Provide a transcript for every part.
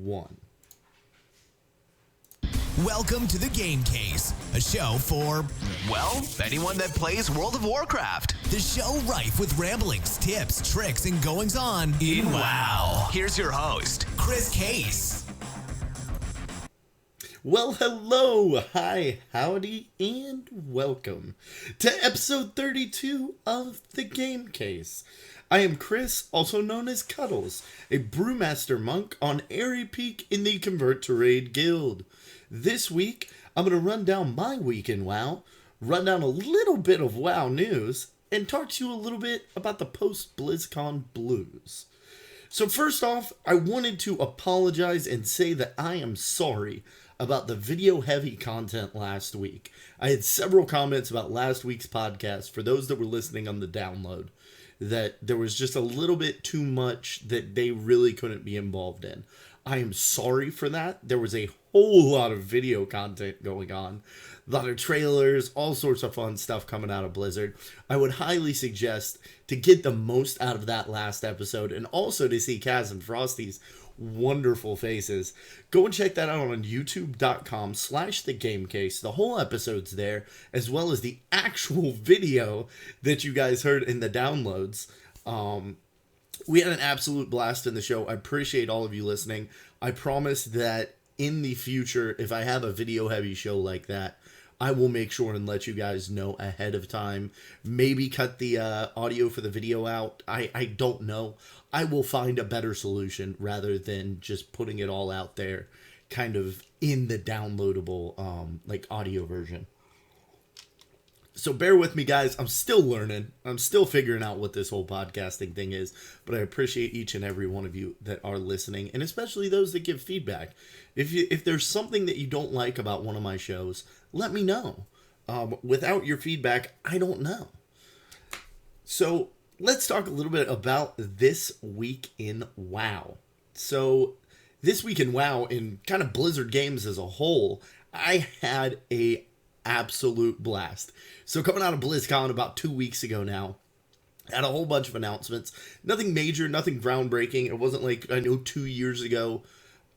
1. Welcome to The Game Case, a show for, well, anyone that plays World of Warcraft. The show rife with ramblings, tips, tricks, and goings-on in WoW. Here's your host, Chris Case. Well, hello, hi, howdy, and welcome to episode 32 of The Game Case. I am Chris, also known as Cuddles, a brewmaster monk on Airy Peak in the Convert to Raid Guild. This week, I'm going to run down my week in WoW, run down a little bit of WoW news, and talk to you a little bit about the post-BlizzCon blues. So first off, I wanted to apologize and say that I am sorry about the video-heavy content last week. I had several comments about last week's podcast, for those that were listening on the download, that there was just a little bit too much that they really couldn't be involved in. I am sorry for that. There was a whole lot of video content going on. A lot of trailers, all sorts of fun stuff coming out of Blizzard. I would highly suggest to get the most out of that last episode and also to see Kaz and Frosty's wonderful faces. Go and check that out on youtube.com/thegamecase. The whole episode's there, as well as the actual video that you guys heard in the downloads. We had an absolute blast in the show. I appreciate all of you listening. I promise that in the future, if I have a video heavy show like that, I will make sure and let you guys know ahead of time. Maybe cut the audio for the video out. I don't know. I will find a better solution rather than just putting it all out there kind of in the downloadable audio version. So bear with me, guys. I'm still learning. I'm still figuring out what this whole podcasting thing is, but I appreciate each and every one of you that are listening, and especially those that give feedback. If there's something that you don't like about one of my shows, let me know. Without your feedback, I don't know. So let's talk a little bit about this week in WoW. So this week in WoW, in kind of Blizzard games as a whole, I had a absolute blast. So coming out of BlizzCon about 2 weeks ago now, had a whole bunch of announcements. Nothing major, nothing groundbreaking. It wasn't like, I know 2 years ago,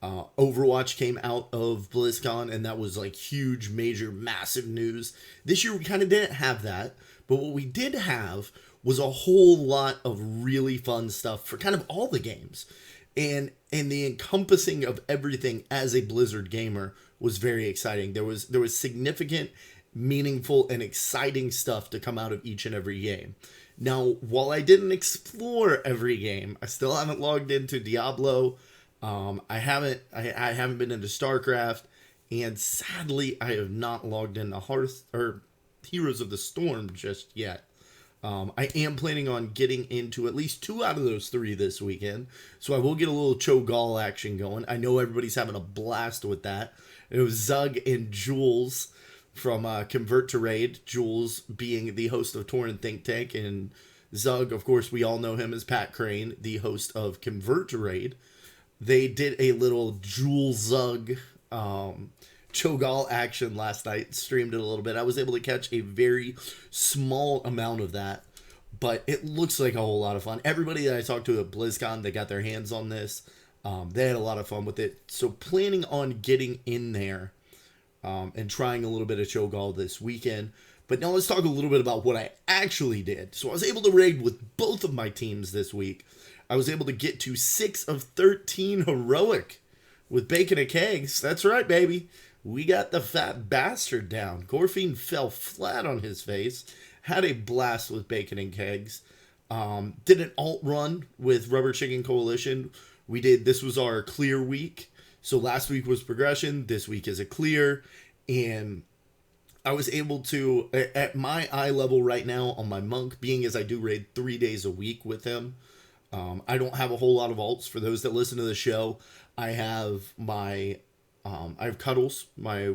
Overwatch came out of BlizzCon, and that was like huge, major, massive news. This year we kind of didn't have that, but what we did have was a whole lot of really fun stuff for kind of all the games. And the encompassing of everything as a Blizzard gamer was very exciting. There was significant, meaningful, and exciting stuff to come out of each and every game. Now, while I didn't explore every game, I still haven't logged into Diablo. I haven't been into StarCraft, and sadly, I have not logged into Heroes of the Storm just yet. I am planning on getting into at least 2 out of those 3 this weekend, so I will get a little Cho'Gall action going. I know everybody's having a blast with that. It was Zug and Jules from Convert to Raid, Jules being the host of Tauren Think Tank, and Zug, of course, we all know him as Pat Crane, the host of Convert to Raid. They did a little Jules Zug Cho'Gall action last night, streamed it a little bit. I was able to catch a very small amount of that, but it looks like a whole lot of fun. Everybody that I talked to at BlizzCon, they got their hands on this. They had a lot of fun with it. So planning on getting in there and trying a little bit of Cho'Gall this weekend. But now let's talk a little bit about what I actually did. So I was able to raid with both of my teams this week. I was able to get to 6 of 13 heroic with Bacon and Kegs. That's right, baby. We got the fat bastard down. Gorfine fell flat on his face. Had a blast with Bacon and Kegs. Did an alt run with Rubber Chicken Coalition. This was our clear week. So last week was progression. This week is a clear. And I was able to, at my eye level right now on my monk, being as I do raid 3 days a week with him, I don't have a whole lot of alts. For those that listen to the show, I have Cuddles, my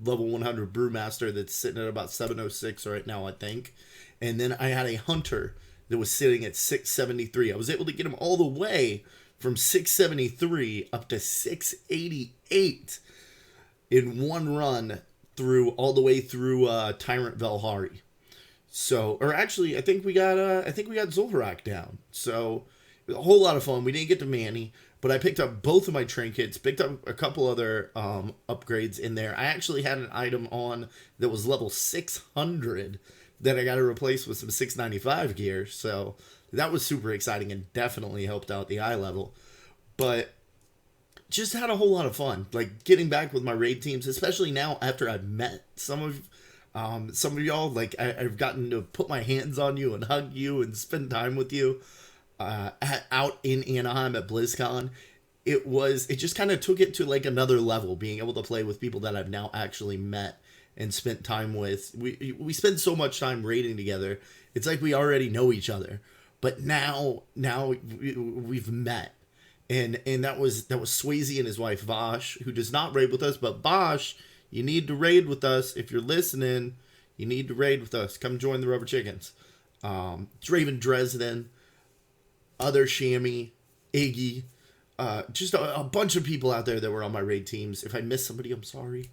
level 100 Brewmaster that's sitting at about 706 right now, I think. And then I had a Hunter that was sitting at 673. I was able to get him all the way from 673 up to 688 in one run all the way through Tyrant Velhari. So, or actually, I think we got Zul'Farrak down. So, a whole lot of fun. We didn't get to Manny, but but I picked up both of my trinkets, picked up a couple other upgrades in there. I actually had an item on that was level 600 that I got to replace with some 695 gear. So that was super exciting and definitely helped out the eye level. But just had a whole lot of fun, like getting back with my raid teams, especially now after I've met some of y'all. Like I've gotten to put my hands on you and hug you and spend time with you out in Anaheim at BlizzCon. It just kind of took it to like another level, being able to play with people that I've now actually met and spent time with. We spend so much time raiding together. It's like we already know each other, but now we've met. And that was Swayze and his wife Vosh, who does not raid with us. But Vosh, you need to raid with us. If you're listening, you need to raid with us. Come join the Rubber Chickens. Draven Dresden, other Shammy, Iggy, just a bunch of people out there that were on my raid teams. If I missed somebody, I'm sorry.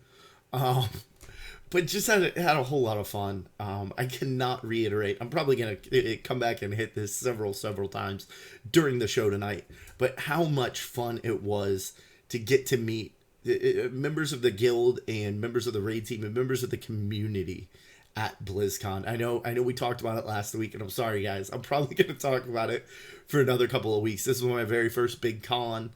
But just had a whole lot of fun. I cannot reiterate. I'm probably going to come back and hit this several times during the show tonight. But how much fun it was to get to meet members of the guild and members of the raid team and members of the community at BlizzCon. I know we talked about it last week, and I'm sorry, guys. I'm probably going to talk about it for another couple of weeks. This was my very first big con,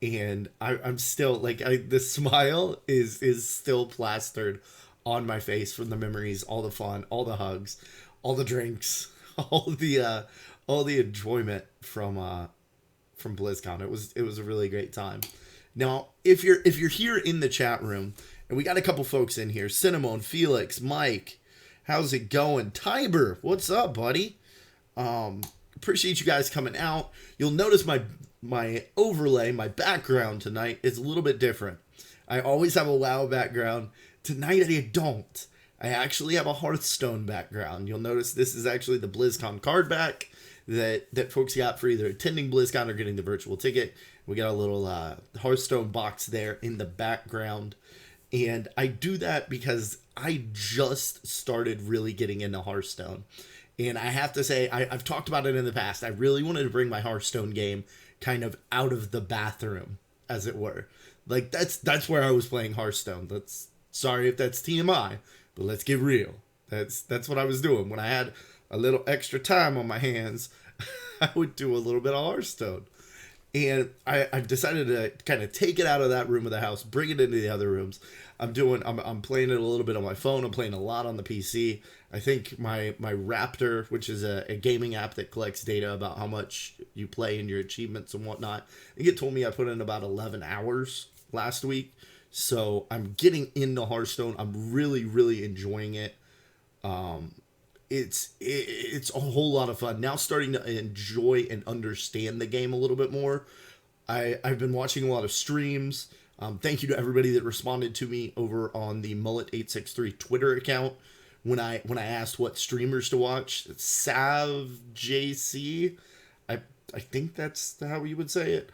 and I'm still, like, the smile is still plastered on my face from the memories, all the fun, all the hugs, all the drinks, all the enjoyment from BlizzCon. It was a really great time. Now, if you're here in the chat room, and we got a couple folks in here, Cinnamon, Felix, Mike, how's it going? Tiber, what's up, buddy? Appreciate you guys coming out. You'll notice my overlay, my background tonight is a little bit different. I always have a WoW background. Tonight I don't. I actually have a Hearthstone background. You'll notice this is actually the BlizzCon card back that folks got for either attending BlizzCon or getting the virtual ticket. We got a little Hearthstone box there in the background. And I do that because I just started really getting into Hearthstone. And I have to say, I've talked about it in the past. I really wanted to bring my Hearthstone game kind of out of the bathroom, as it were. Like, that's where I was playing Hearthstone. Sorry if that's TMI, but let's get real. That's what I was doing. When I had a little extra time on my hands, I would do a little bit of Hearthstone. And I've decided to kind of take it out of that room of the house, bring it into the other rooms. I'm playing it a little bit on my phone. I'm playing a lot on the PC. I think my Raptor, which is a gaming app that collects data about how much you play and your achievements and whatnot, I think it told me I put in about 11 hours last week. So I'm getting into Hearthstone. I'm really, really enjoying it. It's a whole lot of fun. Now starting to enjoy and understand the game a little bit more. I've been watching a lot of streams. Thank you to everybody that responded to me over on the Mullet863 Twitter account when I asked what streamers to watch. SavJC, I think that's how you would say it.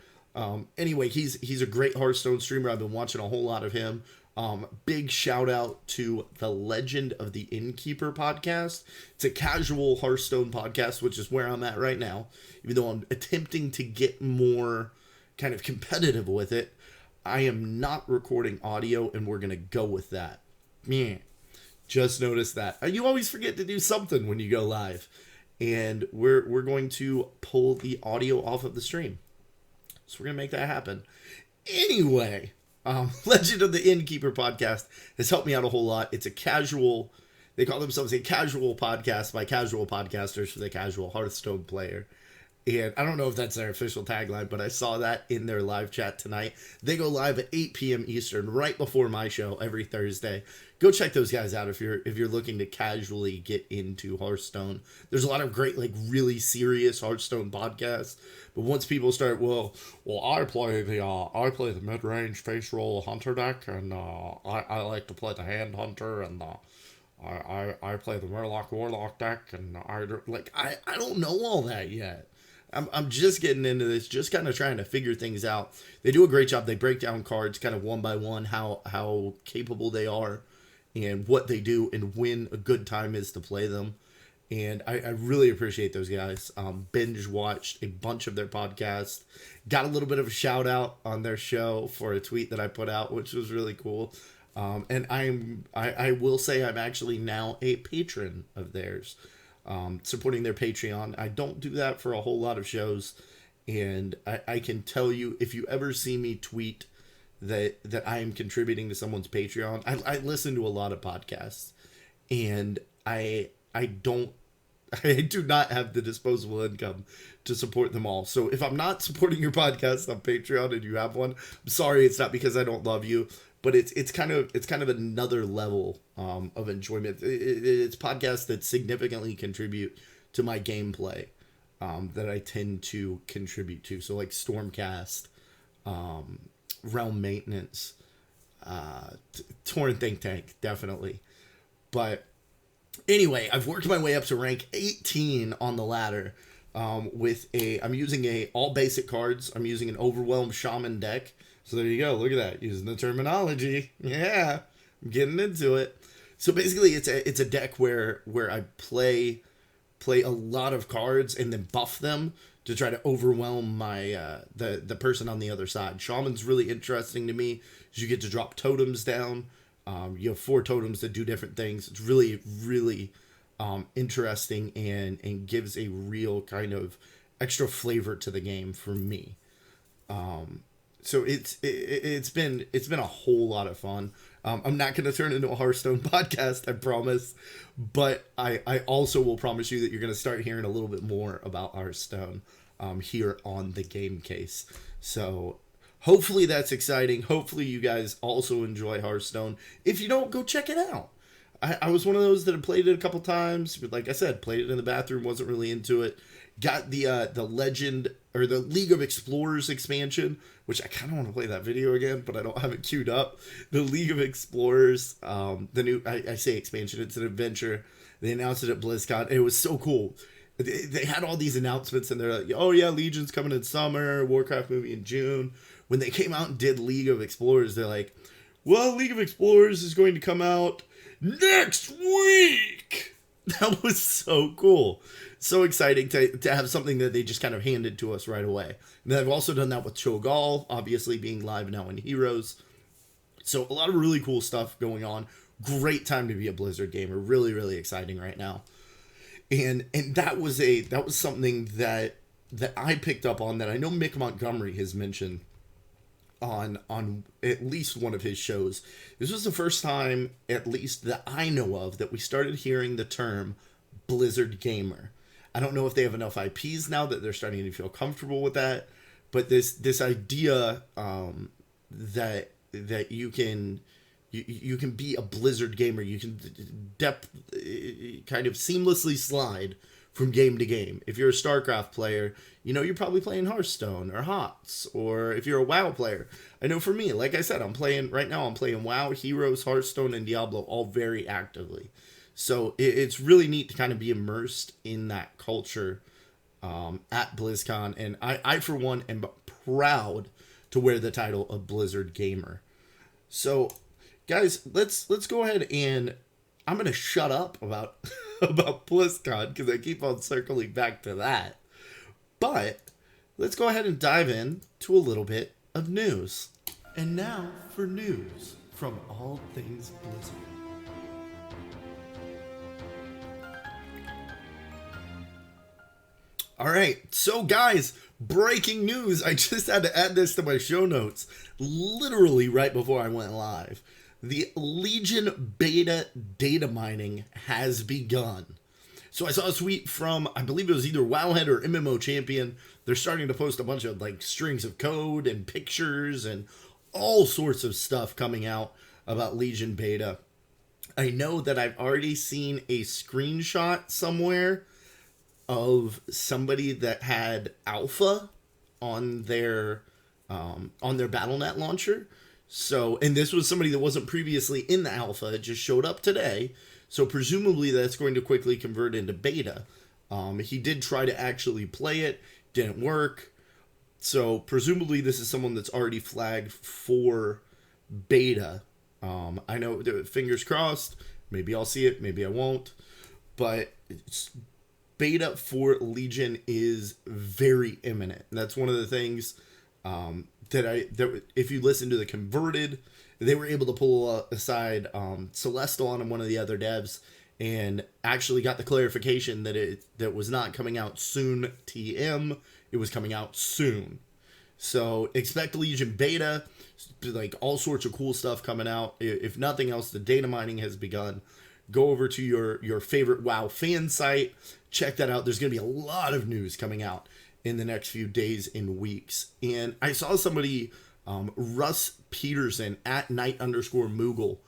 Anyway, he's a great Hearthstone streamer. I've been watching a whole lot of him. Big shout out to the Legend of the Innkeeper podcast. It's a casual Hearthstone podcast, which is where I'm at right now. Even though I'm attempting to get more kind of competitive with it, I am not recording audio, and we're going to go with that. Yeah. Just noticed that. You always forget to do something when you go live. And we're going to pull the audio off of the stream. So we're going to make that happen. Anyway, Legend of the Innkeeper podcast has helped me out a whole lot. It's a casual, they call themselves a casual podcast by casual podcasters for the casual Hearthstone player. And I don't know if that's their official tagline, but I saw that in their live chat tonight. They go live at 8 p.m. Eastern, right before my show every Thursday. Go check those guys out if you're looking to casually get into Hearthstone. There's a lot of great, like, really serious Hearthstone podcasts. But once people start, well, I play the mid-range face roll hunter deck, and I like to play the hand hunter, and I play the Murloc Warlock deck, and I don't know all that yet. I'm just getting into this, just kind of trying to figure things out. They do a great job. They break down cards kind of one by one, how capable they are and what they do and when a good time is to play them. And I really appreciate those guys. Binge watched a bunch of their podcasts. Got a little bit of a shout out on their show for a tweet that I put out, which was really cool. And I will say I'm actually now a patron of theirs, supporting their Patreon. I don't do that for a whole lot of shows. And I can tell you, if you ever see me tweet that I am contributing to someone's Patreon, I listen to a lot of podcasts, and I do not have the disposable income to support them all. So if I'm not supporting your podcast on Patreon and you have one, I'm sorry. It's not because I don't love you, but it's kind of another level of enjoyment. It's podcasts that significantly contribute to my gameplay that I tend to contribute to. So like Stormcast, Realm Maintenance, Torn Think Tank, definitely. But anyway, I've worked my way up to rank 18 on the ladder I'm using all basic cards. I'm using an Overwhelm Shaman deck. So there you go. Look at that. Using the terminology. Yeah, I'm getting into it. So basically it's a deck where I play a lot of cards and then buff them to try to overwhelm my the person on the other side. Shaman's really interesting to me because you get to drop totems down. You have 4 totems that do different things. It's really, really interesting and gives a real kind of extra flavor to the game for me. So it's been a whole lot of fun. I'm not going to turn into a Hearthstone podcast, I promise, but I also will promise you that you're going to start hearing a little bit more about Hearthstone here on the Game Case. So hopefully that's exciting. Hopefully you guys also enjoy Hearthstone. If you don't, go check it out. I was one of those that had played it a couple times, but like I said, played it in the bathroom, wasn't really into it. Got the Legend or the League of Explorers expansion, which I kind of want to play that video again, but I don't have it queued up. The League of Explorers, the new, I say expansion, it's an adventure. They announced it at BlizzCon. It was so cool. They had all these announcements, and they're like, oh yeah, Legion's coming in summer, Warcraft movie in June. When they came out and did League of Explorers, they're like, well, League of Explorers is going to come out next week. That was so cool. So exciting to have something that they just kind of handed to us right away. And I've also done that with Cho'Gall, obviously being live now in Heroes. So a lot of really cool stuff going on. Great time to be a Blizzard gamer. Really, really exciting right now. And that was something that I picked up on that I know Mick Montgomery has mentioned on at least one of his shows. This was the first time, at least that I know of, that we started hearing the term Blizzard gamer. I don't know if they have enough IPs now that they're starting to feel comfortable with that, but this idea that you can be a Blizzard gamer, you can kind of seamlessly slide from game to game. If you're a StarCraft player, you're probably playing Hearthstone or HOTS, or if you're a WoW player. I know for me, like I said, I'm playing WoW, Heroes, Hearthstone, and Diablo all very actively. So it's really neat to kind of be immersed in that culture at BlizzCon, and I for one am proud to wear the title of Blizzard Gamer. So guys, let's go ahead, and I'm gonna shut up about about BlizzCon because I keep on circling back to that. But let's go ahead and dive in to a little bit of news. And now for news from All Things Blizzard. All right, so guys, breaking news. I just had to add this to my show notes literally right before I went live. The Legion beta data mining has begun. So I saw a tweet from, I believe it was either Wowhead or MMO Champion. They're starting to post a bunch of strings of code and pictures and all sorts of stuff coming out about Legion beta. I know that I've already seen a screenshot somewhere of somebody that had alpha on their BattleNet launcher. So, and this was somebody that wasn't previously in the alpha. It just showed up today. So presumably that's going to quickly convert into beta. He did try to actually play it. Didn't work. So presumably this is someone that's already flagged for beta. I know, fingers crossed. Maybe I'll see it. Maybe I won't. But beta for Legion is very imminent. And that's one of the things that if you listen to the Converted, they were able to pull aside Celestal and one of the other devs and actually got the clarification that was not coming out soon TM, it was coming out soon. So expect Legion beta, like all sorts of cool stuff coming out. If nothing else, the data mining has begun. Go over to your favorite WoW fan site, check that out. There's going to be a lot of news coming out in the next few days and weeks. And I saw somebody, Russ Peterson at @Knight_Moogle,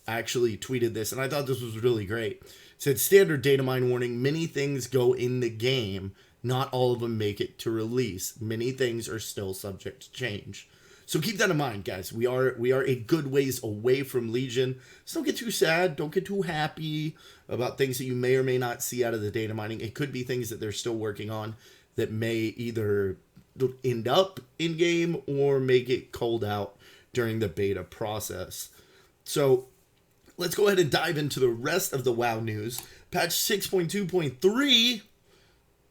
actually tweeted this, and I thought this was really great. It said, standard data mine warning, many things go in the game, not all of them make it to release. Many things are still subject to change. So keep that in mind, guys. We are a good ways away from Legion. So don't get too sad. Don't get too happy about things that you may or may not see out of the data mining. It could be things that they're still working on that may either end up in game or may get culled out during the beta process. So let's go ahead and dive into the rest of the WoW news. Patch 6.2.3,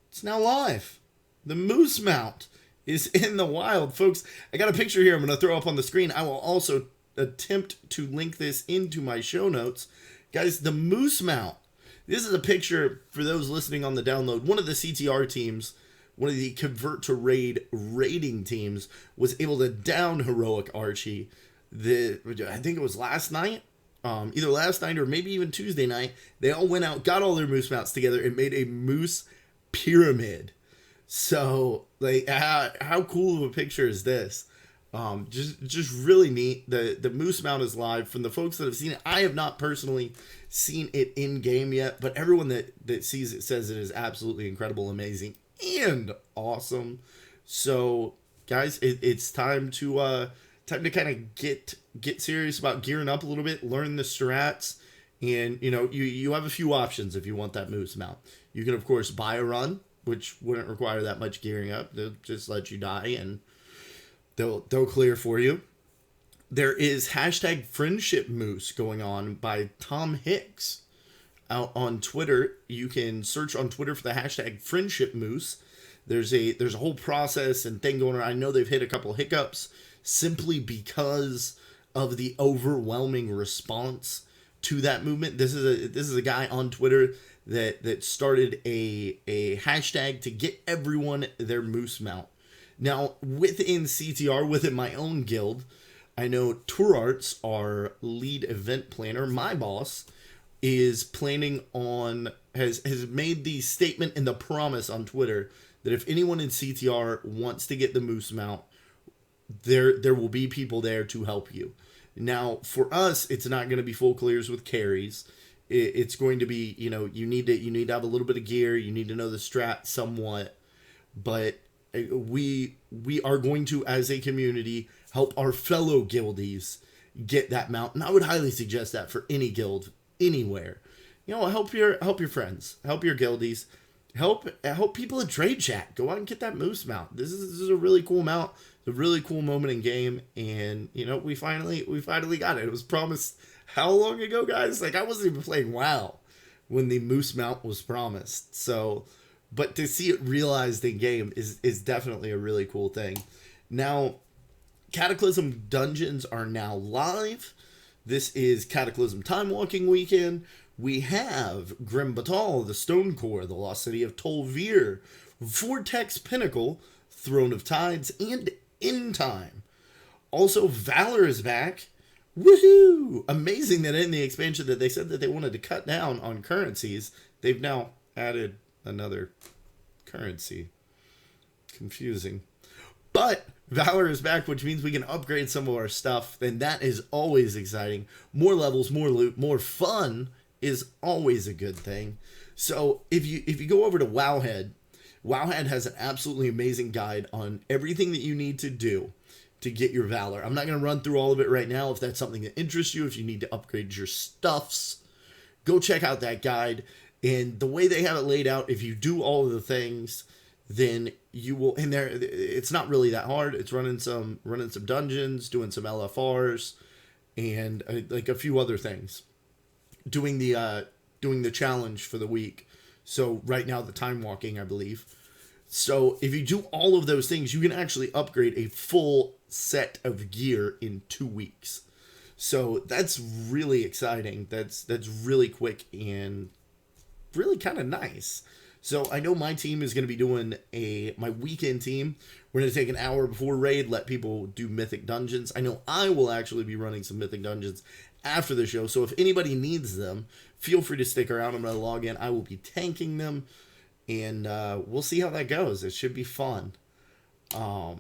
it's now live. The Moose Mount is in the wild, folks. I got a picture here I'm going to throw up on the screen. I will also attempt to link this into my show notes. Guys, the Moose Mount. This is a picture for those listening on the download. One of the CTR teams, one of the Convert to Raid raiding teams, was able to down Heroic Archie. I think it was last night. Either last night or maybe even Tuesday night. They all went out, got all their Moose Mounts together, and made a Moose Pyramid. So, like, how cool of a picture is this? Just really neat. The Moose Mount is live. From the folks that have seen it, I have not personally seen it in game yet, but everyone that sees it says it is absolutely incredible, amazing, and awesome. So, guys, it's time to kind of get serious about gearing up a little bit, learn the strats, and you have a few options if you want that Moose Mount. You can, of course, buy a run, which wouldn't require that much gearing up. They'll just let you die and they'll clear for you. There is hashtag Friendship Moose going on by Tom Hicks out on Twitter. You can search on Twitter for the hashtag Friendship Moose. There's a whole process and thing going on. I know they've hit a couple hiccups simply because of the overwhelming response to that movement. This is a guy on Twitter that started a hashtag to get everyone their Moose Mount. Now, within CTR, within my own guild, I know Tourarts, our lead event planner, my boss, is planning on, has made the statement and the promise on Twitter that if anyone in CTR wants to get the Moose Mount, there will be people there to help you. Now, for us, it's not going to be full clears with carries. It's going to be, you need to have a little bit of gear. You need to know the strat somewhat, but we are going to, as a community, help our fellow guildies get that mount. And I would highly suggest that for any guild, anywhere. Help your friends, help your guildies, help people at Trade Chat. Go out and get that Moose Mount. This is a really cool mount. It's a really cool moment in game, and we finally got it. It was promised how long ago, guys? Like, I wasn't even playing WoW when the Moose Mount was promised. So, but to see it realized in game is definitely a really cool thing. Now, Cataclysm dungeons are now live. This is Cataclysm Time Walking Weekend. We have Grim Batal, the Stone Core, the Lost City of Tol'vir, Vortex Pinnacle, Throne of Tides, and In Time. Also, Valor is back. Woohoo! Amazing that in the expansion that they said that they wanted to cut down on currencies, they've now added another currency. Confusing. But Valor is back, which means we can upgrade some of our stuff, and that is always exciting. More levels, more loot, more fun is always a good thing. So if you go over to Wowhead has an absolutely amazing guide on everything that you need to do to get your Valor. I'm not going to run through all of it right now. If that's something that interests you, if you need to upgrade your stuffs, go check out that guide. And the way they have it laid out, if you do all of the things, then you will, and there, it's not really that hard. It's running some dungeons, doing some LFRs, and like a few other things. Doing the challenge for the week. So right now the time walking, I believe. So if you do all of those things, you can actually upgrade a full set of gear in 2 weeks. So that's really exciting. That's really quick and really kind of nice. So I know my team is going to be doing my weekend team. We're going to take an hour before raid, let people do mythic dungeons. I know I will actually be running some mythic dungeons after the show. So if anybody needs them, feel free to stick around. I'm going to log in. I will be tanking them, and we'll see how that goes. It should be fun. But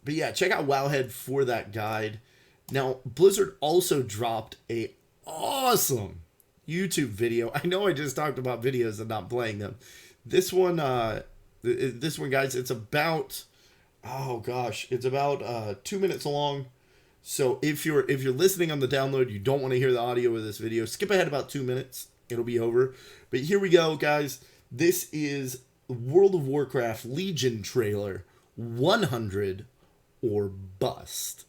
yeah, check out Wowhead for that guide. Now, Blizzard also dropped a awesome YouTube video. I know I just talked about videos and not playing them. This one, guys, it's about, it's about 2 minutes long. So if you're listening on the download, you don't want to hear the audio of this video, skip ahead about 2 minutes. It'll be over. But here we go, guys. This is World of Warcraft Legion trailer 100 or bust.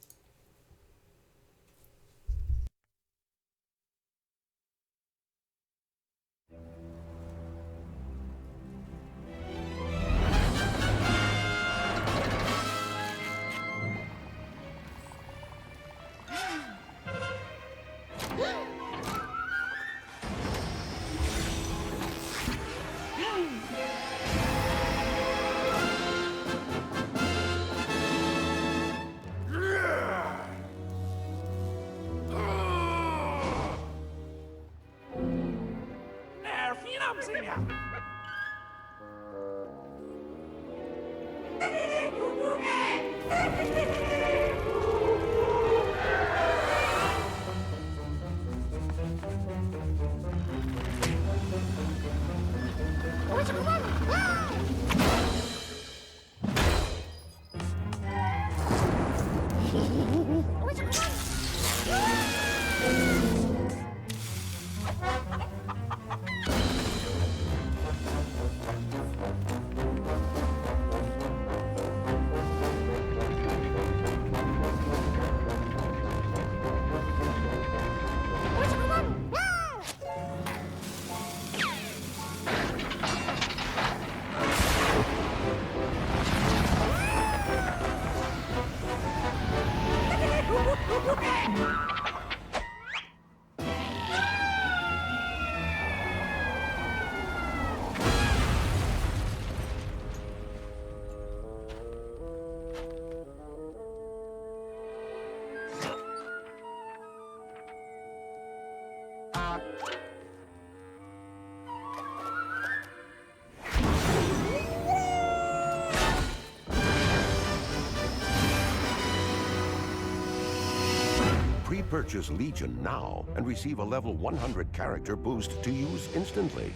Pre-purchase Legion now and receive a level 100 character boost to use instantly.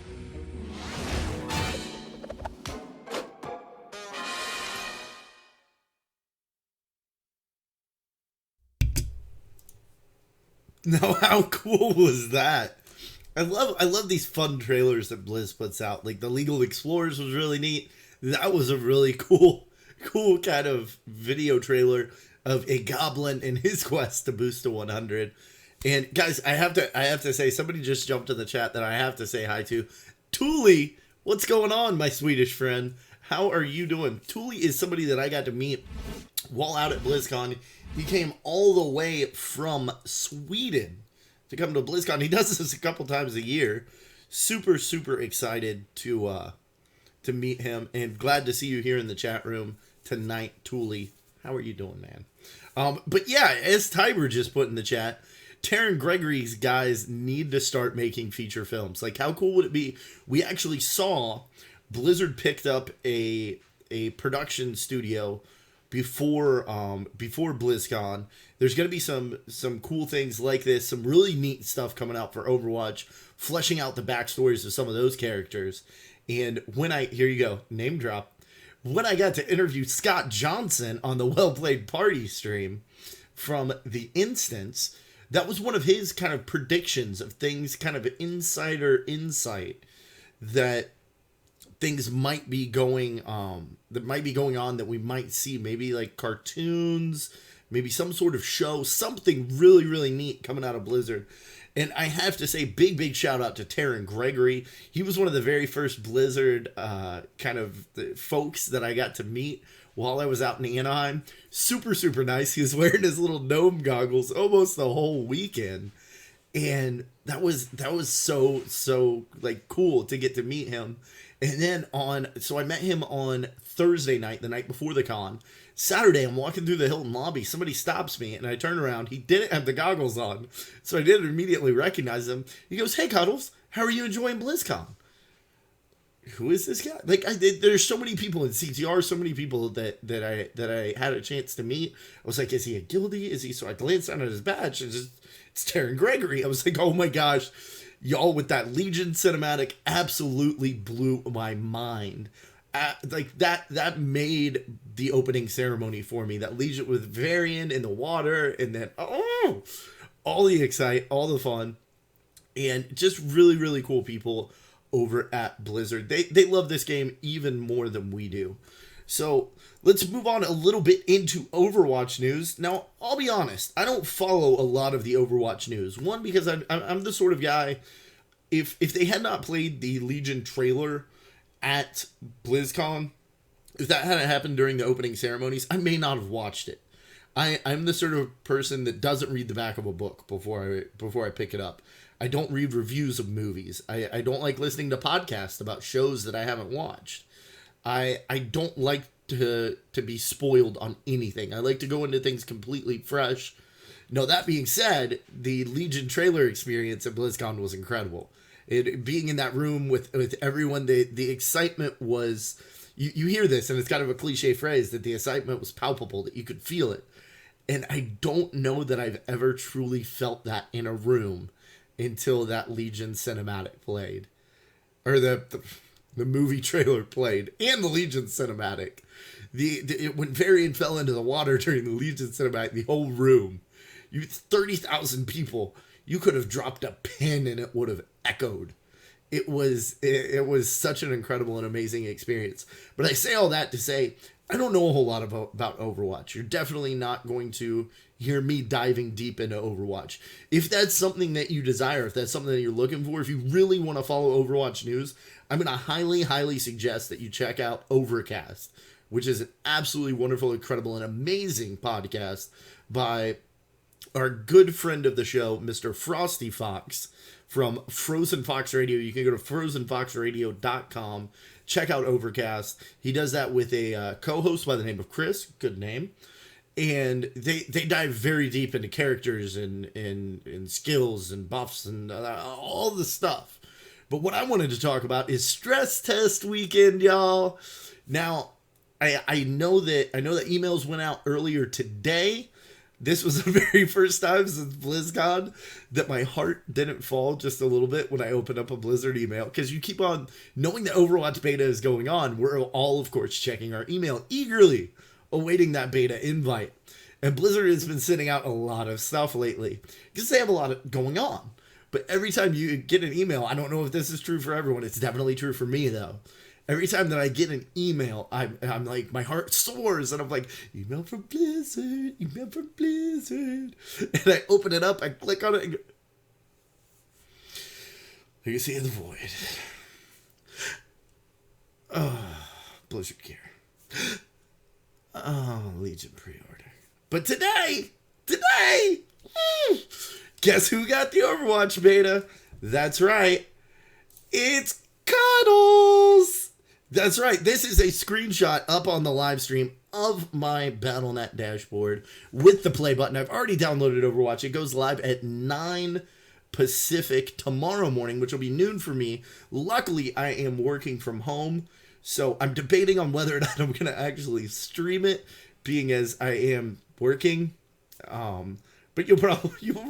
Now, how cool was that? I love these fun trailers that Blizz puts out. Like the Legal Explorers was really neat. That was a really cool kind of video trailer of a goblin in his quest to boost to 100. And guys, I have to say, somebody just jumped in the chat that I have to say hi to. Thule, what's going on, my Swedish friend? How are you doing? Thule is somebody that I got to meet while out at BlizzCon. He came all the way from Sweden to come to BlizzCon. He does this a couple times a year. Super excited to meet him, and glad to see you here in the chat room tonight, Thule. How are you doing, man? But yeah, as Tiber just put in the chat, Taron Gregory's guys need to start making feature films. Like, how cool would it be? We actually saw Blizzard picked up a production studio before BlizzCon. There's going to be some cool things like this, some really neat stuff coming out for Overwatch, fleshing out the backstories of some of those characters. And here you go, name drop. When I got to interview Scott Johnson on the Well Played Party stream from The Instance, that was one of his kind of predictions of things, kind of insider insight that things might be going on that we might see, maybe like cartoons, maybe some sort of show, something really, really neat coming out of Blizzard. And I have to say, big shout out to Taryn Gregory. He was one of the very first Blizzard kind of folks that I got to meet while I was out in Anaheim. Super nice. He was wearing his little gnome goggles almost the whole weekend. And that was so like cool to get to meet him. And then so I met him on Thursday night, the night before the con. Saturday, I'm walking through the Hilton lobby. Somebody stops me, and I turn around. He didn't have the goggles on, so I didn't immediately recognize him. He goes, "Hey, Cuddles, how are you enjoying BlizzCon?" Who is this guy? Like, there's so many people in CTR, so many people that I had a chance to meet. I was like, is he a guildie? Is he? So I glanced down at his badge, and it's Taryn Gregory. I was like, oh my gosh, y'all with that Legion cinematic absolutely blew my mind. Like that made the opening ceremony for me. That Legion with Varian in the water, and then all the fun, and just really cool people over at Blizzard. They love this game even more than we do. So let's move on a little bit into Overwatch news. Now, I'll be honest, I don't follow a lot of the Overwatch news. One, because I'm the sort of guy, if they had not played the Legion trailer at BlizzCon, if that hadn't happened during the opening ceremonies, I may not have watched it. I'm the sort of person that doesn't read the back of a book before I pick it up. I don't read reviews of movies. I don't like listening to podcasts about shows that I haven't watched. I don't like to be spoiled on anything. I like to go into things completely fresh. Now, that being said, the Legion trailer experience at BlizzCon was incredible. Being in that room with everyone, the excitement was, you hear this, and it's kind of a cliche phrase, that the excitement was palpable, that you could feel it. And I don't know that I've ever truly felt that in a room until that Legion cinematic played. Or the movie trailer played, and the Legion cinematic. When Varian fell into the water during the Legion cinematic, the whole room, 30,000 people, you could have dropped a pin and it would have echoed. It was such an incredible and amazing experience. But I say all that to say, I don't know a whole lot about Overwatch. You're definitely not going to hear me diving deep into Overwatch. If that's something that you desire, if that's something that you're looking for, if you really want to follow Overwatch news, I'm going to highly suggest that you check out Overcast, which is an absolutely wonderful, incredible, and amazing podcast by our good friend of the show, Mr. Frosty Fox from Frozen Fox Radio. You can go to frozenfoxradio.com, check out Overcast. He does that with a co-host by the name of Chris, good name, and they dive very deep into characters and skills and buffs and all the stuff. But what I wanted to talk about is Stress Test Weekend, y'all. Now, I know that emails went out earlier today. This was the very first time since BlizzCon that my heart didn't fall just a little bit when I opened up a Blizzard email. Because you keep on knowing the Overwatch beta is going on. We're all, of course, checking our email, eagerly awaiting that beta invite. And Blizzard has been sending out a lot of stuff lately because they have a lot going on. But every time you get an email, I don't know if this is true for everyone. It's definitely true for me, though. Every time that I get an email, I'm like, my heart soars, and I'm like, email from Blizzard. And I open it up, I click on it, and go, Legacy of the Void. Blizzard gear. Legion pre-order. But today, guess who got the Overwatch beta? That's right. It's Cuddles. That's right. This is a screenshot up on the live stream of my Battle.net dashboard with the play button. I've already downloaded Overwatch. It goes live at 9 Pacific tomorrow morning, which will be noon for me. Luckily, I am working from home, so I'm debating on whether or not I'm going to actually stream it, being as I am working. But you'll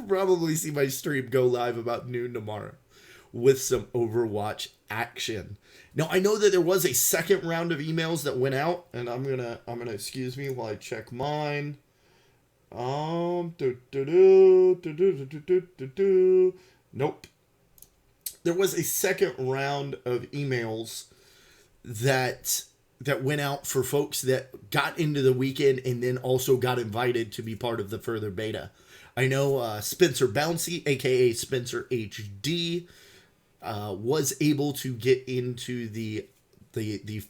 probably see my stream go live about noon tomorrow with some Overwatch action. Now, I know that there was a second round of emails that went out, and I'm gonna excuse me while I check mine. Nope. There was a second round of emails that that went out for folks that got into the weekend and then also got invited to be part of the further beta. I know Spencer Bouncy, aka Spencer HD, was able to get into the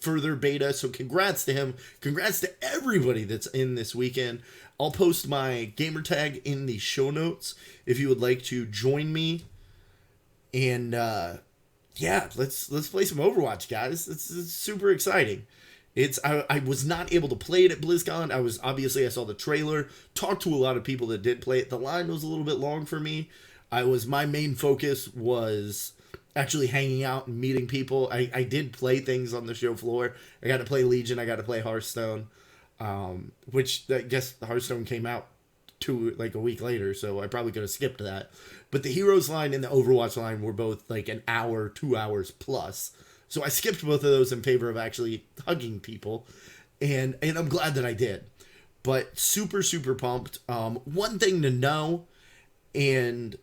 further beta. So congrats to him. Congrats to everybody that's in this weekend. I'll post my gamer tag in the show notes if you would like to join me. And yeah, let's play some Overwatch, guys. It's super exciting. I was not able to play it at BlizzCon. I saw the trailer, talked to a lot of people that did play it. The line was a little bit long for me. My main focus was actually hanging out and meeting people. I did play things on the show floor. I got to play Legion. I got to play Hearthstone, which I guess Hearthstone came out a week later, so I probably could have skipped that. But the Heroes line and the Overwatch line were both like an hour, 2 hours plus. So I skipped both of those in favor of actually hugging people, and I'm glad that I did. But super, super pumped. One thing to know and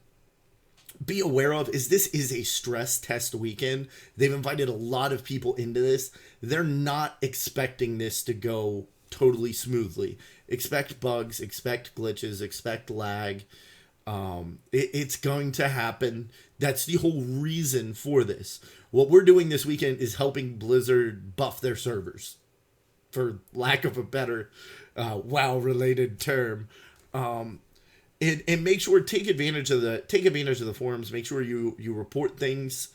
be aware of is this is a stress test weekend. They've invited a lot of people into this. They're not expecting this to go totally smoothly. Expect bugs, expect glitches, expect lag. It's going to happen. That's the whole reason for this. What we're doing this weekend is helping Blizzard buff their servers, for lack of a better WoW-related term. And make sure take advantage of the forums. Make sure you report things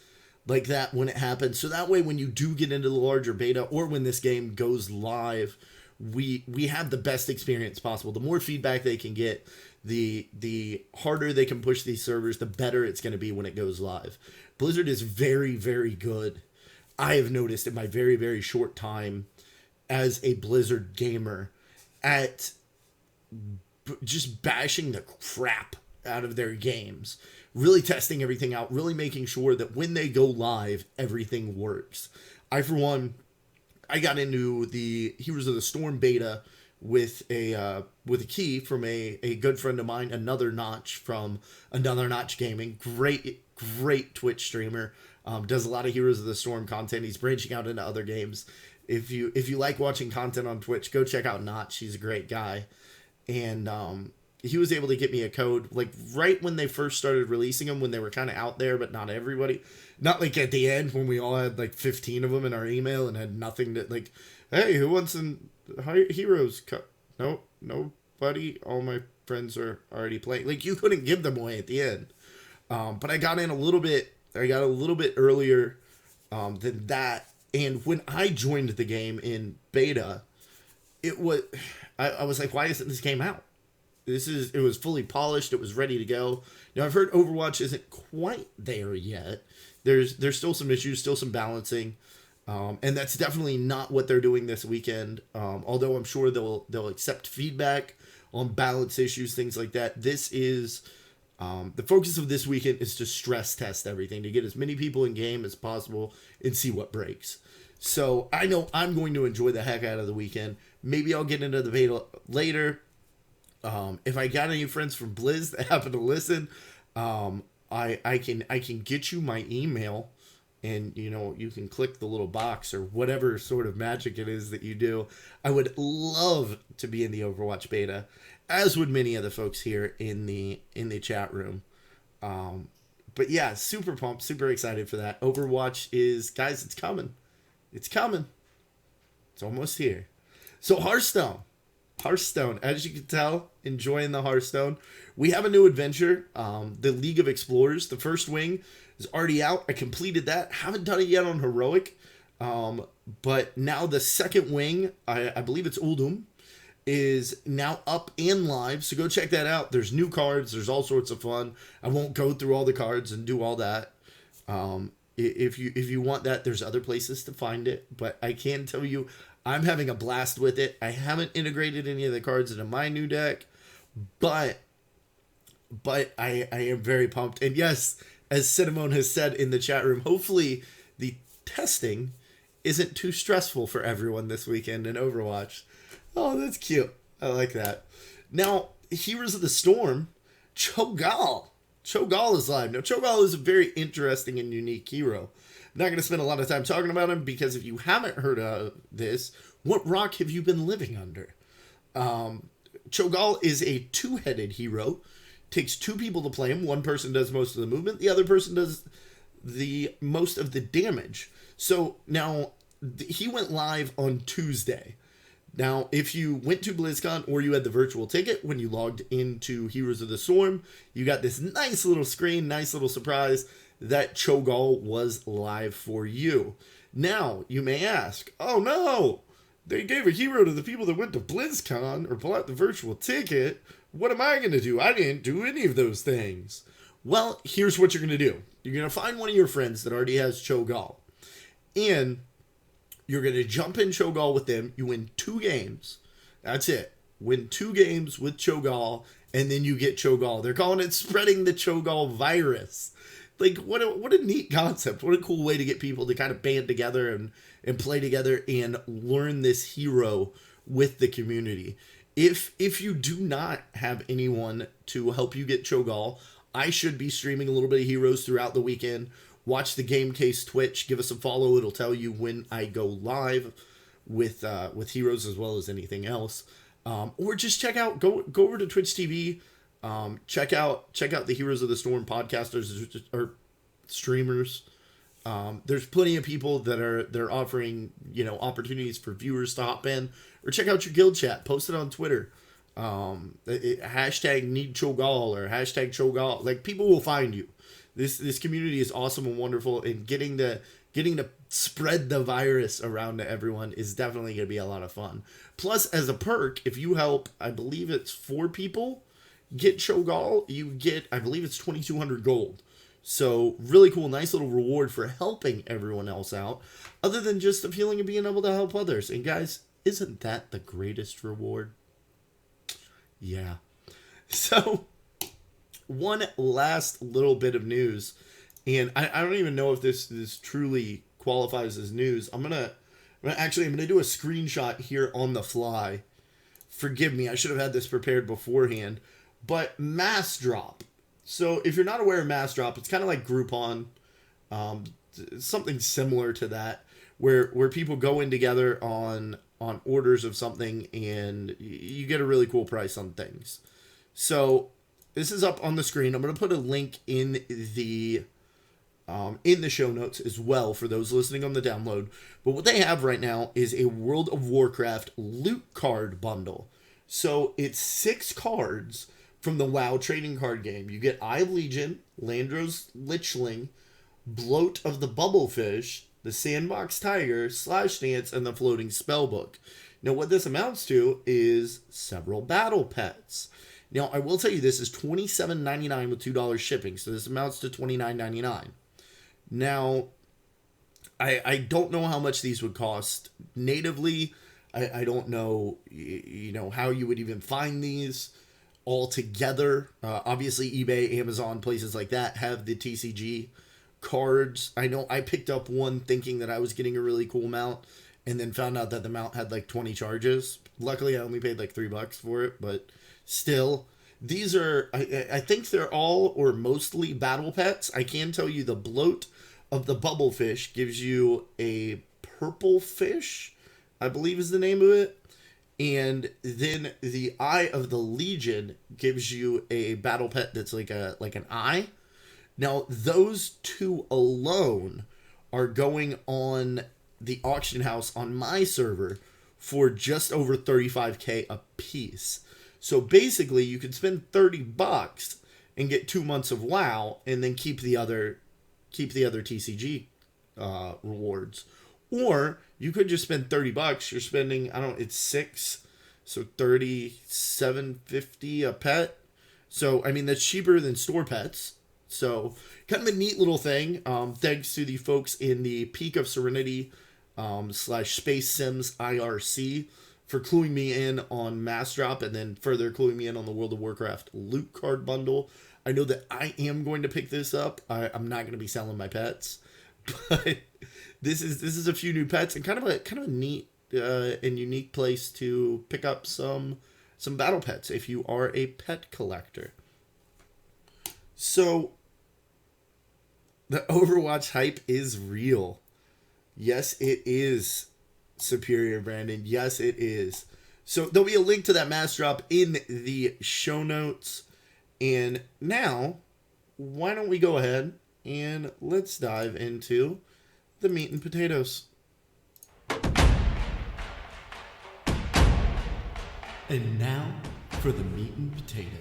like that when it happens, so that way when you do get into the larger beta or when this game goes live, we have the best experience possible. The more feedback they can get, the harder they can push these servers, the better it's going to be when it goes live. Blizzard is very, very good. I have noticed in my very, very short time as a Blizzard gamer at just bashing the crap out of their games, really testing everything out, really making sure that when they go live, everything works. I got into the Heroes of the Storm beta with a key from a good friend of mine, Another Notch from Another Notch Gaming. Great Twitch streamer. Does a lot of Heroes of the Storm content. He's branching out into other games. If you like watching content on Twitch, go check out Notch. He's a great guy. And he was able to get me a code like right when they first started releasing them, when they were kind of out there, but not everybody. Not like at the end when we all had like 15 of them in our email and had nothing to like, hey, who wants an Heroes? No, nobody. All my friends are already playing. Like, you couldn't give them away at the end. But I got in a little bit. I got a little bit earlier than that. And when I joined the game in beta, it was I was like, why isn't this game out? It was fully polished. It was ready to go. Now I've heard Overwatch isn't quite there yet. There's still some issues, still some balancing. And that's definitely not what they're doing this weekend. Although I'm sure they'll accept feedback on balance issues, things like that. This is the focus of this weekend is to stress test everything, to get as many people in game as possible and see what breaks. So I know I'm going to enjoy the heck out of the weekend. Maybe I'll get into the beta later. If I got any friends from Blizz that happen to listen, I can get you my email. And, you can click the little box or whatever sort of magic it is that you do. I would love to be in the Overwatch beta, as would many of the folks here in the chat room. But yeah, super pumped, super excited for that. Overwatch is, guys, it's coming. It's coming. It's almost here. So Hearthstone, as you can tell, enjoying the Hearthstone. We have a new adventure, the League of Explorers. The first wing is already out. I completed that. Haven't done it yet on Heroic. But now the second wing, I believe it's Uldum, is now up and live. So go check that out. There's new cards. There's all sorts of fun. I won't go through all the cards and do all that. If you want that, there's other places to find it. But I can tell you, I'm having a blast with it. I haven't integrated any of the cards into my new deck, but I am very pumped. And yes, as Cinnamon has said in the chat room, hopefully the testing isn't too stressful for everyone this weekend in Overwatch. Oh, that's cute. I like that. Now, Heroes of the Storm, Cho'Gall. Cho'Gall is live. Now, Cho'Gall is a very interesting and unique hero. not going to spend a lot of time talking about him because if you haven't heard of this, what rock have you been living under? Cho'Gall is a two-headed hero. Takes two people to play him. One person does most of the movement. The other person does the most of the damage. So now he went live on Tuesday. Now, if you went to BlizzCon or you had the virtual ticket, when you logged into Heroes of the Storm, you got this nice little screen, nice little surprise that Cho'Gall was live for you. Now, you may ask, oh no, they gave a hero to the people that went to BlizzCon or bought the virtual ticket. What am I going to do? I didn't do any of those things. Well, here's what you're going to do. You're going to find one of your friends that already has Cho'Gall. And you're going to jump in Cho'Gall with them. You win 2 games. That's it. Win 2 games with Cho'Gall, and then you get Cho'Gall. They're calling it spreading the Cho'Gall virus. Like, what a neat concept. What a cool way to get people to kind of band together and play together and learn this hero with the community. If you do not have anyone to help you get Cho'Gall, I should be streaming a little bit of Heroes throughout the weekend. Watch the Game Case Twitch. Give us a follow. It'll tell you when I go live with Heroes as well as anything else. Or just check out go over to Twitch TV. Check out the Heroes of the Storm podcasters or streamers. There's plenty of people they're offering opportunities for viewers to hop in, or check out your guild chat. Post it on Twitter. Hashtag need Cho'Gall or hashtag Cho'Gall. Like, people will find you. This community is awesome and wonderful, and getting to spread the virus around to everyone is definitely going to be a lot of fun. Plus, as a perk, if you help, I believe it's 4 people get Cho'Gall, you get, I believe it's 2,200 gold. So really cool, nice little reward for helping everyone else out, other than just the feeling of being able to help others. And guys, isn't that the greatest reward? Yeah. So, one last little bit of news, and I don't even know if this truly qualifies as news. I'm gonna do a screenshot here on the fly. Forgive me, I should have had this prepared beforehand. But Mass Drop. So if you're not aware of Mass Drop, it's kind of like Groupon, something similar to that, where people go in together on orders of something, and you get a really cool price on things. So this is up on the screen. I'm going to put a link in the show notes as well for those listening on the download. But what they have right now is a World of Warcraft loot card bundle. So it's 6 cards from the WoW trading card game. You get Eye of Legion, Landro's Lichling, Bloat of the Bubblefish, the Sandbox Tiger, Slash Dance, and the Floating Spellbook. Now, what this amounts to is several battle pets. Now, I will tell you, this is $27.99 with $2 shipping, so this amounts to $29.99. Now, I don't know how much these would cost natively. I don't know, how you would even find these all together. Obviously, eBay, Amazon, places like that have the TCG cards. I know I picked up one thinking that I was getting a really cool mount, and then found out that the mount had like 20 charges. Luckily, I only paid like $3 for it, but still, these are, I think they're all or mostly battle pets. I can tell you the Bloat of the Bubblefish gives you a purple fish, I believe is the name of it. And then the Eye of the Legion gives you a battle pet that's like an eye. Now, those 2 alone are going on the auction house on my server for just over $35K a piece. So basically, you can spend $30 and get 2 months of WoW, and then keep the other TCG rewards. Or you could just spend $30. You're spending, it's 6, so $37.50 a pet. So I mean, that's cheaper than store pets. So kind of a neat little thing. Thanks to the folks in the Peak of Serenity / Space Sims IRC for cluing me in on Mass Drop, and then further cluing me in on the World of Warcraft loot card bundle. I know that I am going to pick this up. I'm not going to be selling my pets, but this is a few new pets, and kind of a neat and unique place to pick up some battle pets if you are a pet collector. So The Overwatch hype is real. Yes, it is, Superior Brandon. Yes, it is. So there'll be a link to that mass drop in the show notes. And now, why don't we go ahead and let's dive into the meat and potatoes. And now for the meat and potatoes.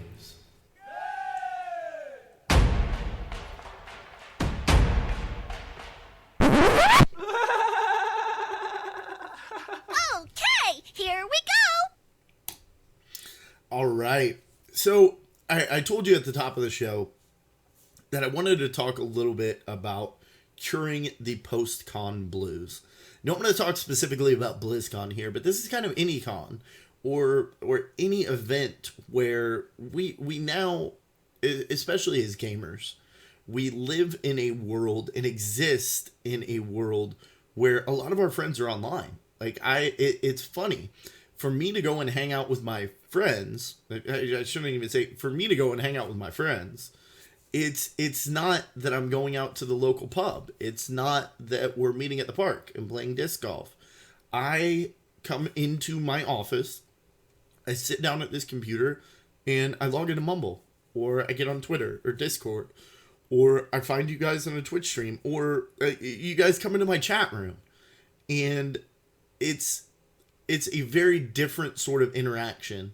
Okay, here we go. All right. So I told you at the top of the show that I wanted to talk a little bit about curing the post-con blues. Now, I'm going to talk specifically about BlizzCon here, but this is kind of any con or any event where we now, especially as gamers, we live in a world and exist in a world where a lot of our friends are online. Like it's funny for me to go and hang out with my friends. I shouldn't even say for me to go and hang out with my friends. It's not that I'm going out to the local pub. It's not that we're meeting at the park and playing disc golf. I come into my office, I sit down at this computer, and I log into Mumble, or I get on Twitter or Discord, or I find you guys on a Twitch stream, or you guys come into my chat room, and it's a very different sort of interaction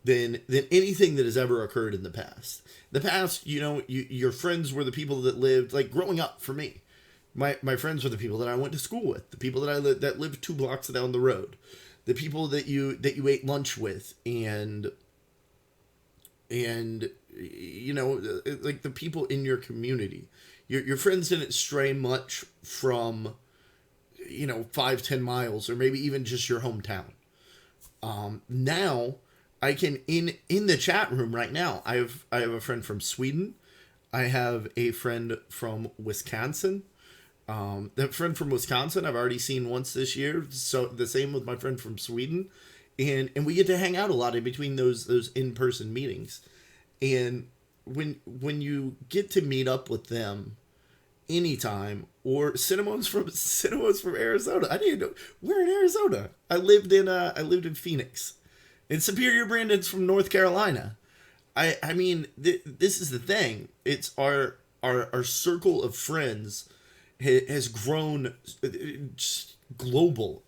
than anything that has ever occurred in the past. The past, your friends were the people that lived, like growing up for me. My friends were the people that I went to school with, the people that lived 2 blocks down the road, the people that you ate lunch with, and like the people in your community. Your friends didn't stray much from 5-10 miles, or maybe even just your hometown. Now I can in the chat room right now. I have a friend from Sweden. I have a friend from Wisconsin. That friend from Wisconsin I've already seen once this year. So the same with my friend from Sweden, and we get to hang out a lot in between those in-person meetings. And when you get to meet up with them anytime, or Cinnamon's from Arizona. I didn't know we're in Arizona. I lived in Phoenix. And Superior Brandon's from North Carolina. I mean, this is the thing. It's our circle of friends has grown just global,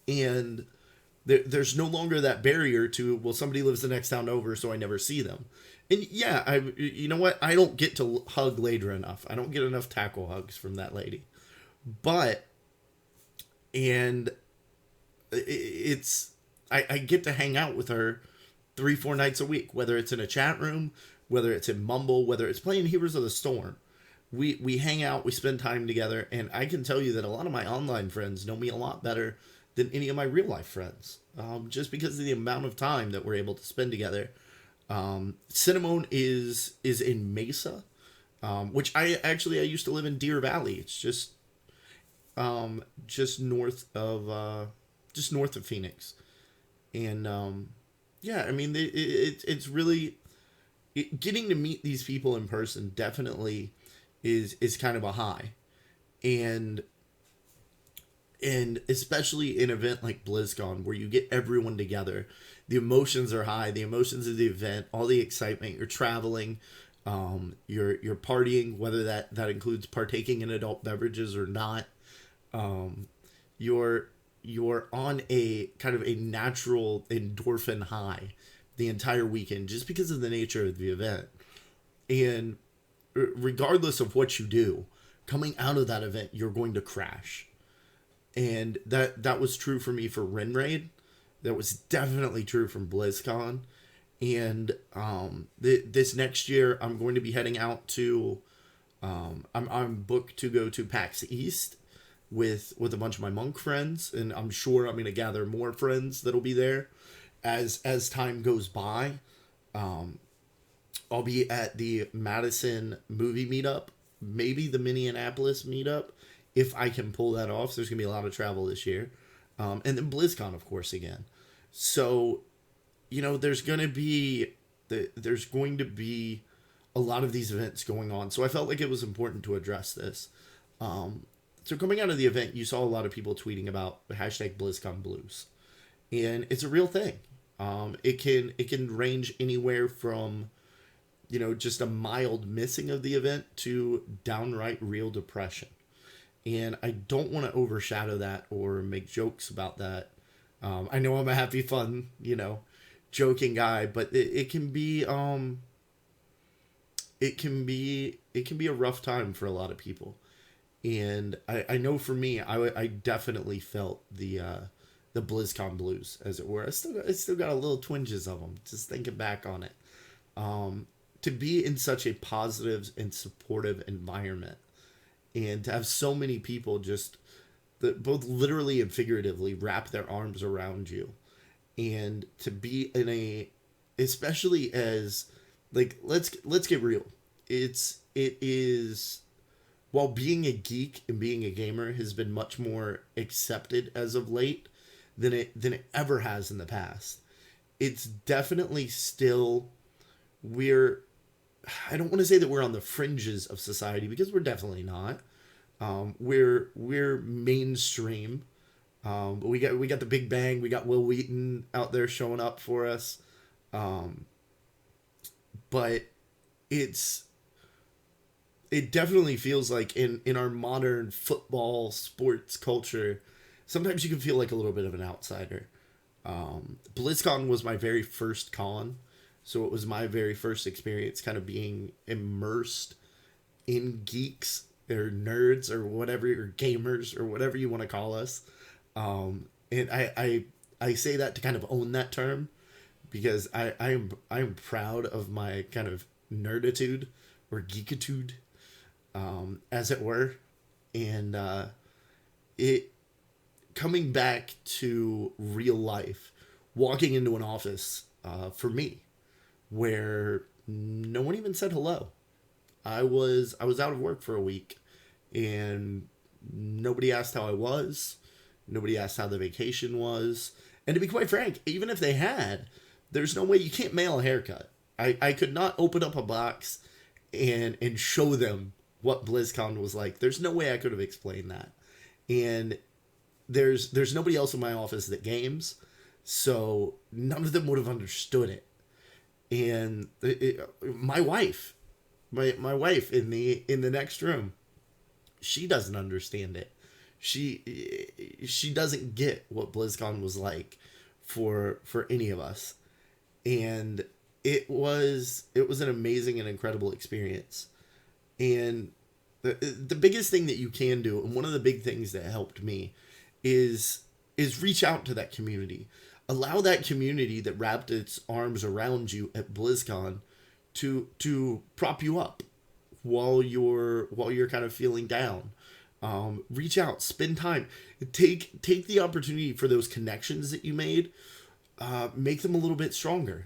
and there's no longer that barrier to, well, somebody lives the next town over, so I never see them. And yeah, you know what? I don't get to hug Ladra enough. I don't get enough tackle hugs from that lady. But, and I get to hang out with her 3-4 nights a week, whether it's in a chat room, whether it's in Mumble, whether it's playing Heroes of the Storm. We hang out, we spend time together, and I can tell you that a lot of my online friends know me a lot better than any of my real life friends, just because of the amount of time that we're able to spend together. Cinnamon is in Mesa, which I used to live in Deer Valley. It's just north of Phoenix. And yeah, I mean, it's really getting to meet these people in person definitely is kind of a high, and especially an event like BlizzCon where you get everyone together. The emotions are high, the emotions of the event, all the excitement. You're traveling, you're partying, whether that includes partaking in adult beverages or not. You're on a kind of a natural endorphin high the entire weekend just because of the nature of the event. And regardless of what you do, coming out of that event, you're going to crash. And that was true for me for Ren Raid. That was definitely true from BlizzCon. And this next year, I'm going to be heading out to... I'm booked to go to PAX East with a bunch of my monk friends. And I'm sure I'm going to gather more friends that'll be there as time goes by. I'll be at the Madison movie meetup, maybe the Minneapolis meetup, if I can pull that off. So there's going to be a lot of travel this year. And then BlizzCon, of course, again. So, there's going to be a lot of these events going on. So I felt like it was important to address this. So coming out of the event, you saw a lot of people tweeting about the hashtag BlizzCon Blues, and it's a real thing. It can range anywhere from, just a mild missing of the event to downright real depression. And I don't want to overshadow that or make jokes about that. I know I'm a happy, fun, joking guy, but it can be a rough time for a lot of people. And I know for me, I definitely felt the BlizzCon blues, as it were. I still got a little twinges of them, just thinking back on it. To be in such a positive and supportive environment, and to have so many people just, both literally and figuratively, wrap their arms around you, and to be in especially as, like, let's get real. It is, while being a geek and being a gamer has been much more accepted as of late than it ever has in the past, it's definitely still, I don't want to say that we're on the fringes of society, because we're definitely not. We're mainstream. But we got the Big Bang. We got Will Wheaton out there showing up for us. But it definitely feels like in our modern football sports culture, sometimes you can feel like a little bit of an outsider. BlizzCon was my very first con. So it was my very first experience kind of being immersed in geeks or nerds or whatever, or gamers or whatever you want to call us. And I say that to kind of own that term, because I am proud of my kind of nerditude or geekitude, as it were. And it coming back to real life, walking into an office for me, where no one even said hello. I was out of work for a week, and nobody asked how I was. Nobody asked how the vacation was. And to be quite frank, even if they had, there's no way. You can't mail a haircut. I could not open up a box and show them what BlizzCon was like. There's no way I could have explained that. And there's nobody else in my office that games, so none of them would have understood it. And my wife in the next room, she doesn't understand it. She doesn't get what BlizzCon was like for any of us. And it was an amazing and incredible experience. And the biggest thing that you can do, and one of the big things that helped me, is reach out to that community. Allow that community that wrapped its arms around you at BlizzCon to prop you up while you're kind of feeling down. Reach out, spend time, take the opportunity for those connections that you made, make them a little bit stronger.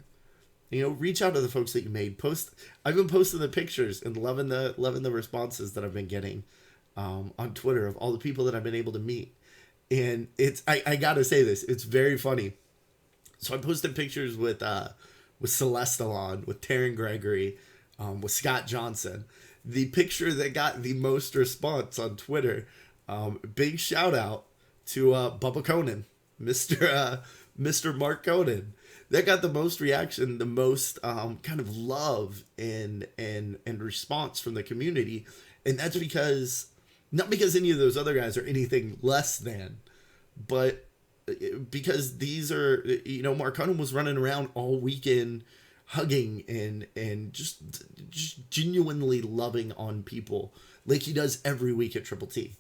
Reach out to the folks that you made. I've been posting the pictures and loving the responses that I've been getting on Twitter of all the people that I've been able to meet. And I gotta say this, it's very funny. So I posted pictures with Celestalon, with Taryn Gregory, with Scott Johnson. The picture that got the most response on Twitter, big shout out to Bubba Conan, Mr. Mark Conan. That got the most reaction, the most kind of love and response from the community. And that's not because any of those other guys are anything less than, but because these are, Mark Conan was running around all weekend hugging and just genuinely loving on people like he does every week at Triple T.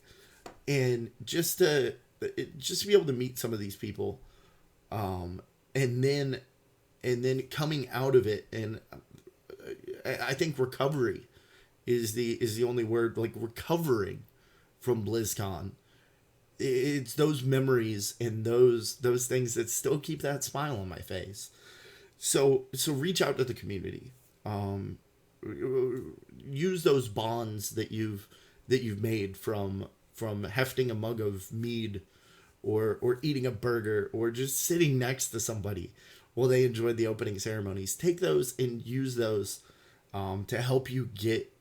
And just to be able to meet some of these people, and then coming out of it, and I think recovery is the only word, like recovering from BlizzCon. It's those memories and those things that still keep that smile on my face. So reach out to the community. Use those bonds that you've made from hefting a mug of mead, or eating a burger, or just sitting next to somebody while they enjoyed the opening ceremonies. Take those and use those to help you get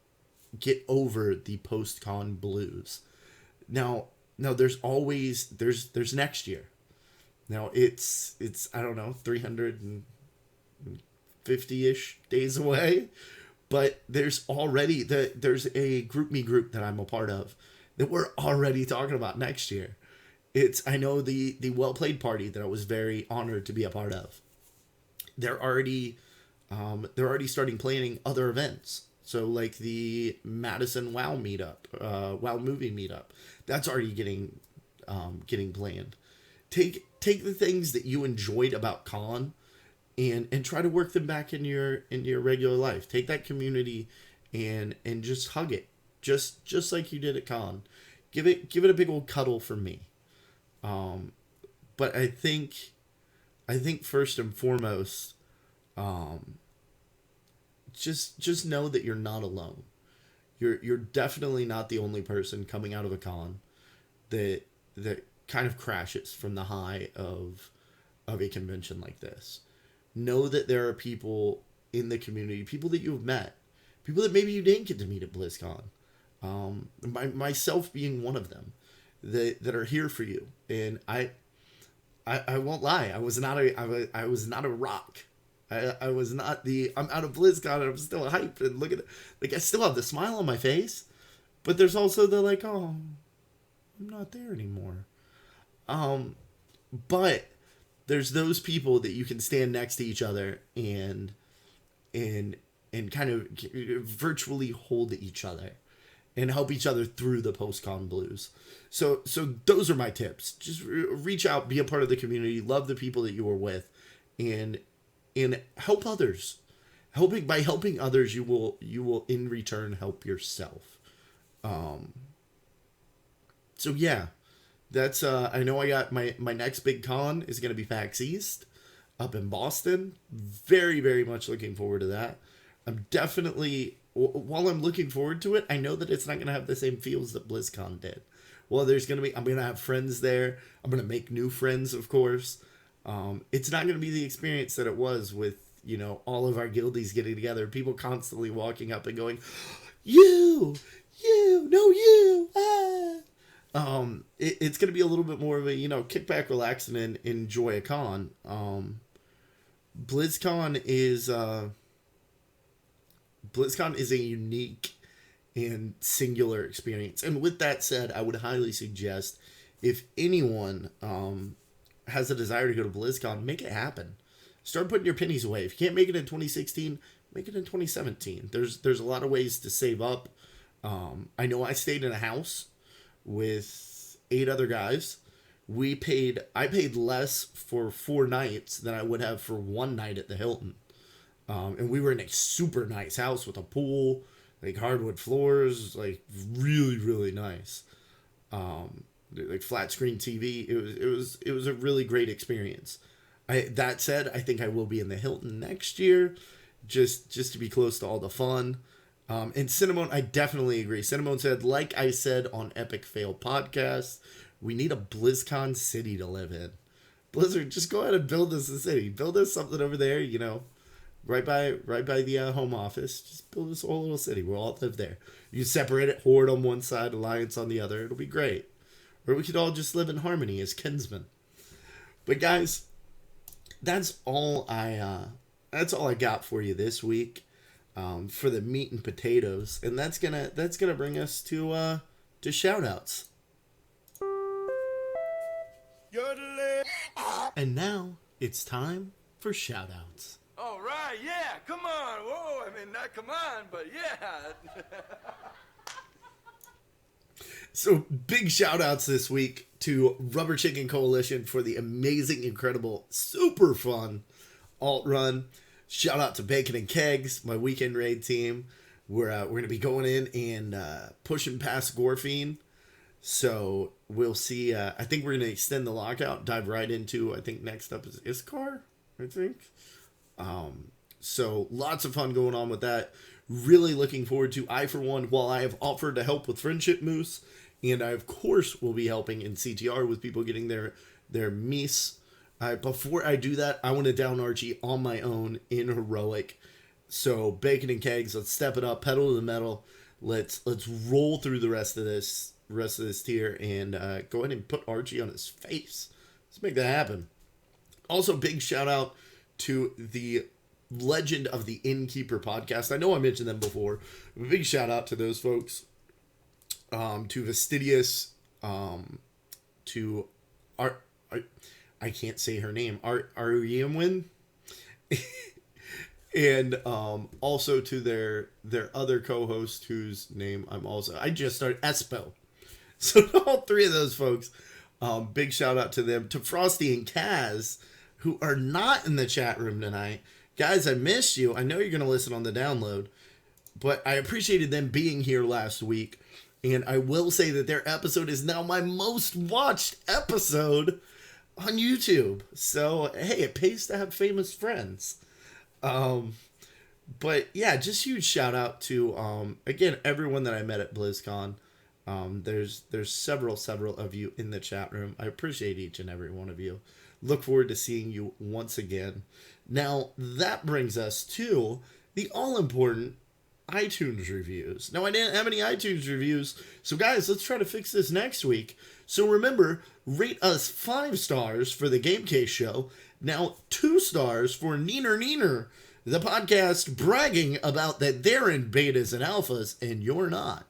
over the post-con blues. Now there's always there's next year. Now it's I don't know, 350-ish days away, but there's already there's a GroupMe group that I'm a part of that we're already talking about next year. I know the Well Played party that I was very honored to be a part of. They're already starting planning other events. So like the Madison WoW meetup, WoW movie meetup, that's already getting planned. Take the things that you enjoyed about con and try to work them back in your regular life. Take that community and just hug it. Just like you did at con. Give it a big old cuddle from me. But I think first and foremost, just know that you're not alone. You're definitely not the only person coming out of a con that kind of crashes from the high of a convention like this. Know that there are people in the community, people that you've met, people that maybe you didn't get to meet at BlizzCon. Myself being one of them, that are here for you. And I won't lie, I was not a rock. I was not I'm out of BlizzCon and I'm still hyped and look at it. Like, I still have the smile on my face, but there's also the like, oh, I'm not there anymore. But there's those people that you can stand next to each other and kind of virtually hold each other and help each other through the post-con blues. So those are my tips. Just reach out, be a part of the community, love the people that you are with, and help others. By helping others, you will in return help yourself. So yeah, that's I know I got my next big con is going to be PAX East up in Boston. Very, very much looking forward to that. I'm definitely, while I'm looking forward to it, I know that it's not going to have the same feels that BlizzCon did. Well, I'm going to have friends there. I'm going to make new friends, of course. It's not going to be the experience that it was with, all of our guildies getting together. People constantly walking up and going, you, it's going to be a little bit more of a, kick back, relax, and enjoy a con. BlizzCon is a unique and singular experience. And with that said, I would highly suggest, if anyone has a desire to go to BlizzCon, make it happen. Start putting your pennies away. If you can't make it in 2016, make it in 2017. There's a lot of ways to save up. I know I stayed in a house with 8 other guys. I paid less for 4 nights than I would have for 1 night at the Hilton. And we were in a super nice house with a pool, like hardwood floors, like really, really nice. Like flat screen TV. It was a really great experience. That said, I think I will be in the Hilton next year, just to be close to all the fun. And Cinnamon, I definitely agree. Cinnamon said, like I said on Epic Fail Podcast, we need a BlizzCon city to live in. Blizzard, just go ahead and build us a city. Build us something over there, right by the home office. Just build this whole little city. We'll all live there. You separate it, Horde on one side, Alliance on the other. It'll be great. Or we could all just live in harmony as kinsmen. But guys, that's all I got for you this week, for the meat and potatoes, and that's gonna bring us to shout outs. And now it's time for shout outs. All right, yeah, come on. Whoa, I mean, not come on, but yeah. So big shout outs this week to Rubber Chicken Coalition for the amazing, incredible, super fun alt run. Shout out to Bacon and Kegs, my weekend raid team. We're going to be going in and pushing past Gorfine. So we'll see. I think we're going to extend the lockout, dive right into, I think next up is Iskar, I think. So lots of fun going on with that. Really looking forward to, I for one, while I have offered to help with Friendship Moose, and I of course will be helping in CTR with people getting their Meese. Before I do that, I want to down Archie on my own in Heroic. So Bacon and Kegs, let's step it up, pedal to the metal. Let's roll through the rest of this tier and go ahead and put Archie on his face. Let's make that happen. Also, big shout out to the Legend of the Innkeeper podcast. I know I mentioned them before. A big shout out to those folks. To Fastidious, to I can't say her name. Ariamwin. And also to their other co-host whose name I just started, Espo. So to all three of those folks, big shout out to them. To Frosty and Kaz, who are not in the chat room tonight. Guys, I missed you. I know you're going to listen on the download, but I appreciated them being here last week. And I will say that their episode is now my most watched episode on YouTube. So, hey, it pays to have famous friends. But yeah, just huge shout out to, again, everyone that I met at BlizzCon. There's several of you in the chat room. I appreciate each and every one of you. Look forward to seeing you once again. Now, that brings us to the all-important iTunes reviews. Now, I didn't have any iTunes reviews, so guys, let's try to fix this next week. So remember, rate us 5 stars for the Game Case Show. Now, 2 stars for Neener, the podcast bragging about that they're in betas and alphas, and you're not.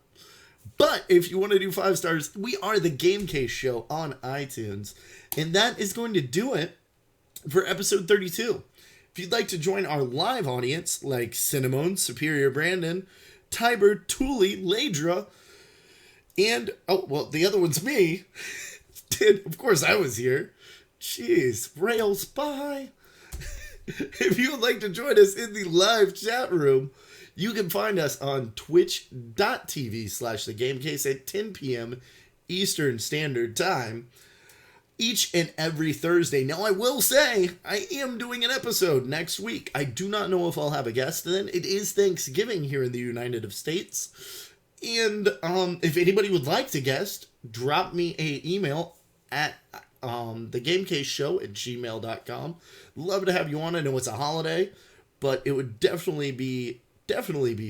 But if you want to do 5 stars, we are the Game Case Show on iTunes. And that is going to do it for episode 32. If you'd like to join our live audience, like Cinnamon, Superior Brandon, Tiber, Thule, Ladra, and, the other one's me. And of course I was here. Jeez, Rail Spy. If you would like to join us in the live chat room, you can find us on twitch.tv/thegamecase at 10 p.m. Eastern Standard Time each and every Thursday. Now, I will say, I am doing an episode next week. I do not know if I'll have a guest then. It is Thanksgiving here in the United States. And if anybody would like to guest, drop me an email at thegamecaseshow@gmail.com. Love to have you on. I know it's a holiday, but it would definitely be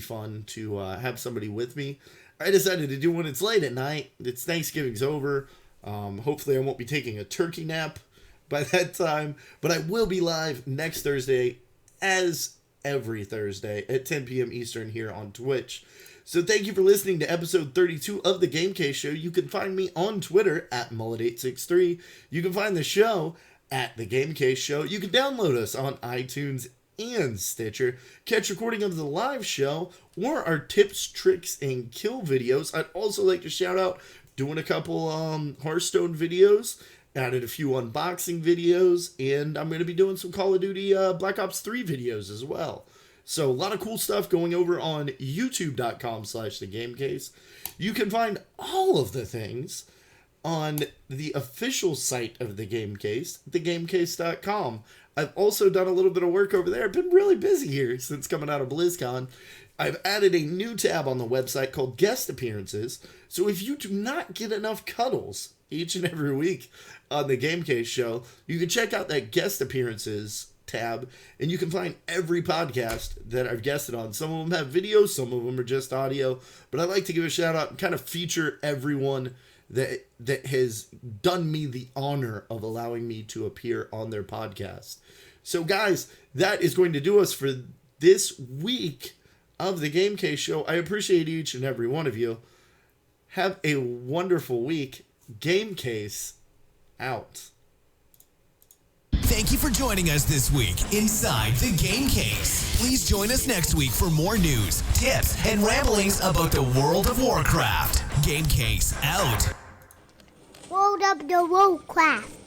fun to have somebody with me. I decided to do when it's late at night. It's Thanksgiving's over. Hopefully I won't be taking a turkey nap by that time, but I will be live next Thursday, as every Thursday at 10 p.m. Eastern here on Twitch. So thank you for listening to episode 32 of the Game Case Show. You can find me on Twitter at Mullet863. You can find the show at The Game Case Show. You can download us on iTunes and Stitcher. Catch recording of the live show or our tips, tricks, and kill videos. I'd also like to shout out doing a couple Hearthstone videos, added a few unboxing videos, and I'm going to be doing some Call of Duty Black Ops 3 videos as well. So a lot of cool stuff going over on youtube.com/thegamecase. You can find all of the things on the official site of The Game Case, thegamecase.com. I've also done a little bit of work over there. I've been really busy here since coming out of BlizzCon. I've added a new tab on the website called Guest Appearances. So if you do not get enough cuddles each and every week on the Game Case Show, you can check out that Guest Appearances tab, and you can find every podcast that I've guested on. Some of them have videos, some of them are just audio, but I like to give a shout out and kind of feature everyone that has done me the honor of allowing me to appear on their podcast. So guys, that is going to do us for this week of the Game Case Show. I appreciate each and every one of you. Have a wonderful week. Game Case out. Thank you for joining us this week inside the Game Case. Please join us next week for more news, tips, and ramblings about the World of Warcraft. Game Case out. World of the Warcraft.